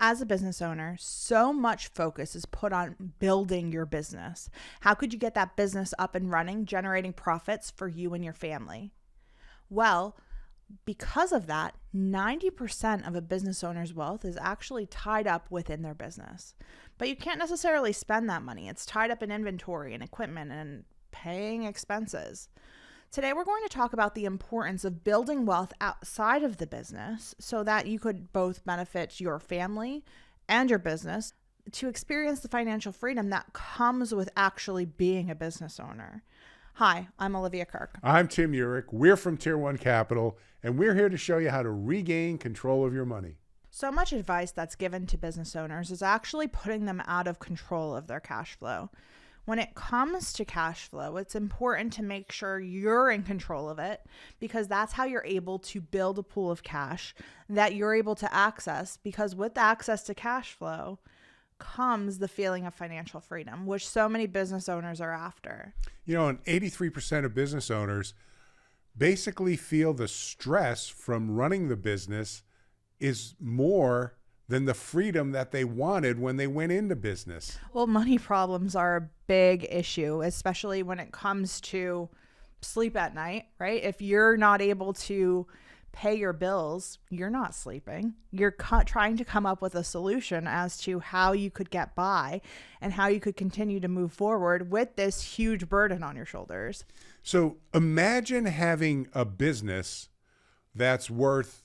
As a business owner, so much focus is put on building your business. How could you get that business up and running, generating profits for you and your family? Well, because of that, 90% of a business owner's wealth is actually tied up within their business. But you can't necessarily spend that money. It's tied up in inventory and equipment and paying expenses. Today, we're going to talk about the importance of building wealth outside of the business so that you could both benefit your family and your business to experience the financial freedom that comes with actually being a business owner. Hi, I'm Olivia Kirk. I'm Tim Urich. We're from Tier 1 Capital, and we're here to show you how to regain control of your money. So much advice that's given to business owners is actually putting them out of control of their cash flow. When it comes to cash flow, it's important to make sure you're in control of it because that's how you're able to build a pool of cash that you're able to access, because with access to cash flow comes the feeling of financial freedom, which so many business owners are after. You know, and 83% of business owners basically feel the stress from running the business is more than the freedom that they wanted when they went into business. Well, money problems are a big issue, especially when it comes to sleep at night, right? If you're not able to pay your bills, you're not sleeping. You're trying to come up with a solution as to how you could get by and how you could continue to move forward with this huge burden on your shoulders. So imagine having a business that's worth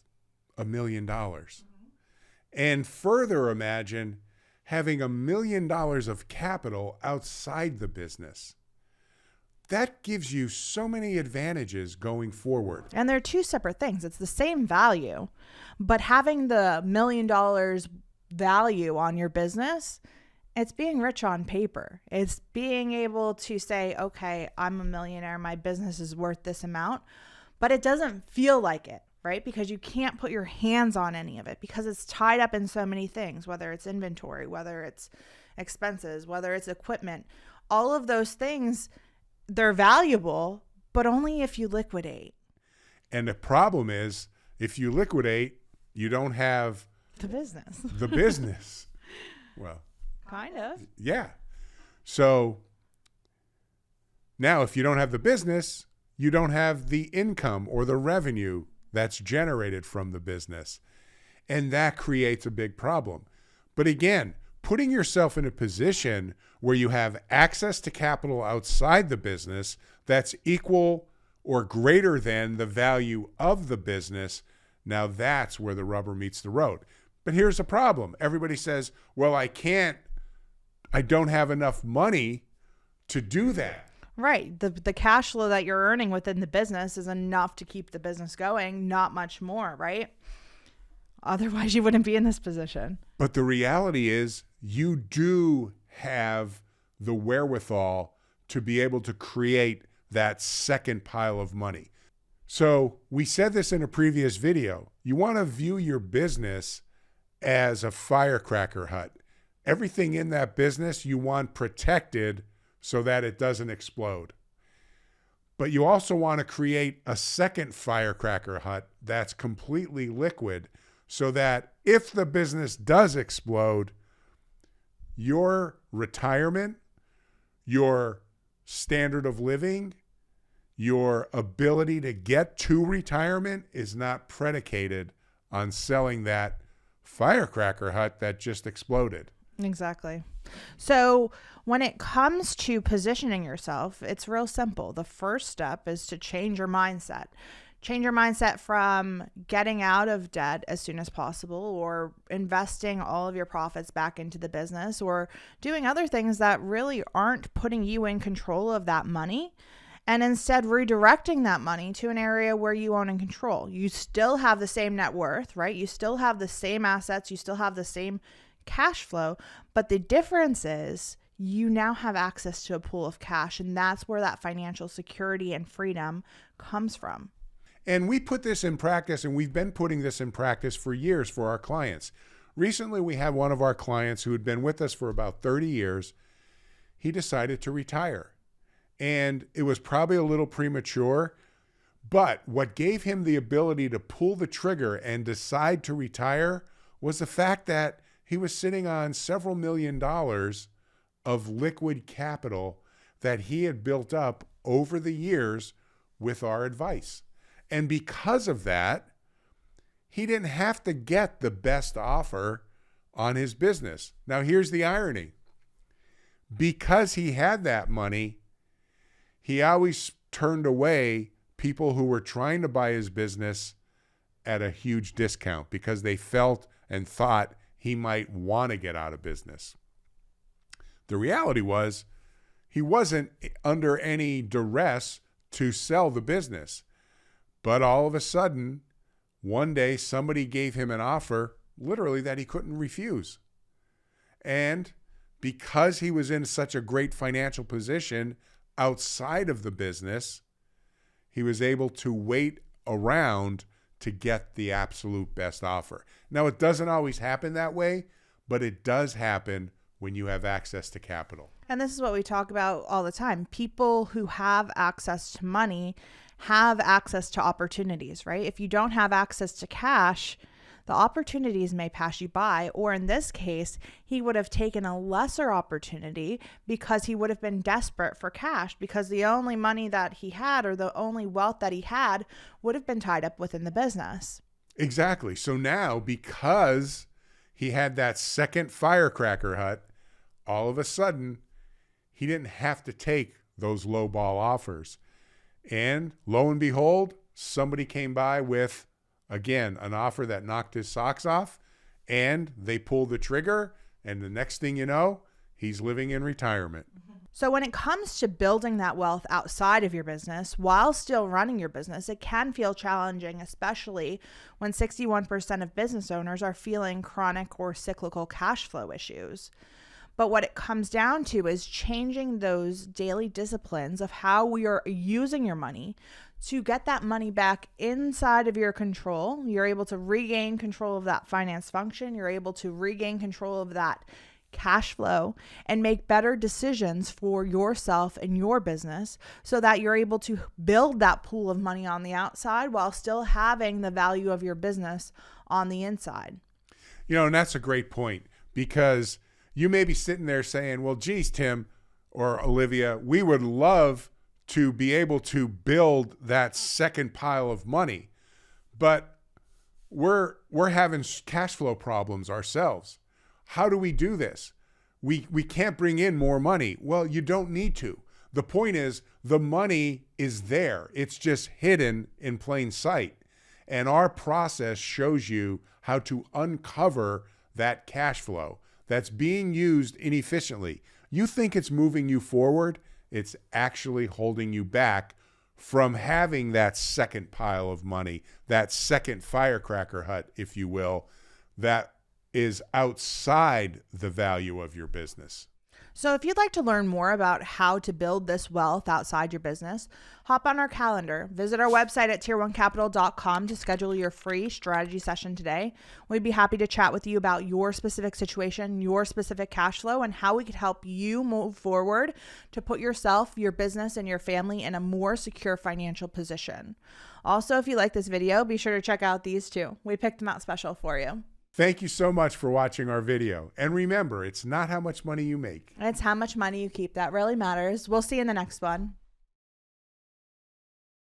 $1 million. And further imagine having $1 million of capital outside the business. That gives you so many advantages going forward. And they're two separate things. It's the same value, but having the $1 million value on your business, it's being rich on paper. It's being able to say, okay, I'm a millionaire. My business is worth this amount, but it doesn't feel like it. Right? Because you can't put your hands on any of it because it's tied up in so many things, whether it's inventory, whether it's expenses, whether it's equipment. All of those things, they're valuable, but only if you liquidate. And the problem is, if you liquidate, you don't have the business. The business. Well, kind of. Yeah. So now if you don't have the business, you don't have the income or the revenue that's generated from the business. And that creates a big problem. But again, putting yourself in a position where you have access to capital outside the business that's equal or greater than the value of the business, now that's where the rubber meets the road. But here's the problem. Everybody says, well, I don't have enough money to do that. Right. The cash flow that you're earning within the business is enough to keep the business going, not much more, right? Otherwise, you wouldn't be in this position. But the reality is you do have the wherewithal to be able to create that second pile of money. So we said this in a previous video. You want to view your business as a firecracker hut. Everything in that business you want protected so that it doesn't explode. But you also want to create a second firecracker hut that's completely liquid so that if the business does explode, your retirement, your standard of living, your ability to get to retirement is not predicated on selling that firecracker hut that just exploded. Exactly. So when it comes to positioning yourself, it's real simple. The first step is to change your mindset. Change your mindset from getting out of debt as soon as possible, or investing all of your profits back into the business, or doing other things that really aren't putting you in control of that money, and instead redirecting that money to an area where you own and control. You still have the same net worth, right? You still have the same assets. You still have the same cash flow, but the difference is you now have access to a pool of cash, and that's where that financial security and freedom comes from. And we put this in practice, and we've been putting this in practice for years for our clients. Recently, we had one of our clients who had been with us for about 30 years. He decided to retire, and it was probably a little premature, but what gave him the ability to pull the trigger and decide to retire was the fact that he was sitting on several $1,000,000 of liquid capital that he had built up over the years with our advice. And because of that, he didn't have to get the best offer on his business. Now, here's the irony. Because he had that money, he always turned away people who were trying to buy his business at a huge discount because they felt and thought he might want to get out of business. The reality was he wasn't under any duress to sell the business. But all of a sudden, one day somebody gave him an offer literally that he couldn't refuse. And because he was in such a great financial position outside of the business, he was able to wait around to get the absolute best offer. Now, it doesn't always happen that way, but it does happen when you have access to capital. And this is what we talk about all the time. People who have access to money have access to opportunities, right? If you don't have access to cash, the opportunities may pass you by. Or in this case, he would have taken a lesser opportunity because he would have been desperate for cash, because the only money that he had, or the only wealth that he had, would have been tied up within the business. Exactly. So now, because he had that second firecracker hut, all of a sudden, he didn't have to take those low ball offers. And lo and behold, somebody came by with, again, an offer that knocked his socks off, and they pulled the trigger. And the next thing you know, he's living in retirement. So when it comes to building that wealth outside of your business while still running your business, it can feel challenging, especially when 61% of business owners are feeling chronic or cyclical cash flow issues. But what it comes down to is changing those daily disciplines of how we are using your money to get that money back inside of your control. You're able to regain control of that finance function. You're able to regain control of that cash flow and make better decisions for yourself and your business so that you're able to build that pool of money on the outside while still having the value of your business on the inside. You know, and that's a great point, because you may be sitting there saying, well, geez, Tim or Olivia, we would love to be able to build that second pile of money, but we're having cash flow problems ourselves. How do we do this? We can't bring in more money. Well, you don't need to. The point is, the money is there. It's just hidden in plain sight. And our process shows you how to uncover that cash flow that's being used inefficiently. You think it's moving you forward. It's actually holding you back from having that second pile of money, that second firecracker hut, if you will, that is outside the value of your business. So if you'd like to learn more about how to build this wealth outside your business, hop on our calendar. Visit our website at tier1capital.com to schedule your free strategy session today. We'd be happy to chat with you about your specific situation, your specific cash flow, and how we could help you move forward to put yourself, your business, and your family in a more secure financial position. Also, if you like this video, be sure to check out these two. We picked them out special for you. Thank you so much for watching our video. And remember, it's not how much money you make. It's how much money you keep that really matters. We'll see you in the next one.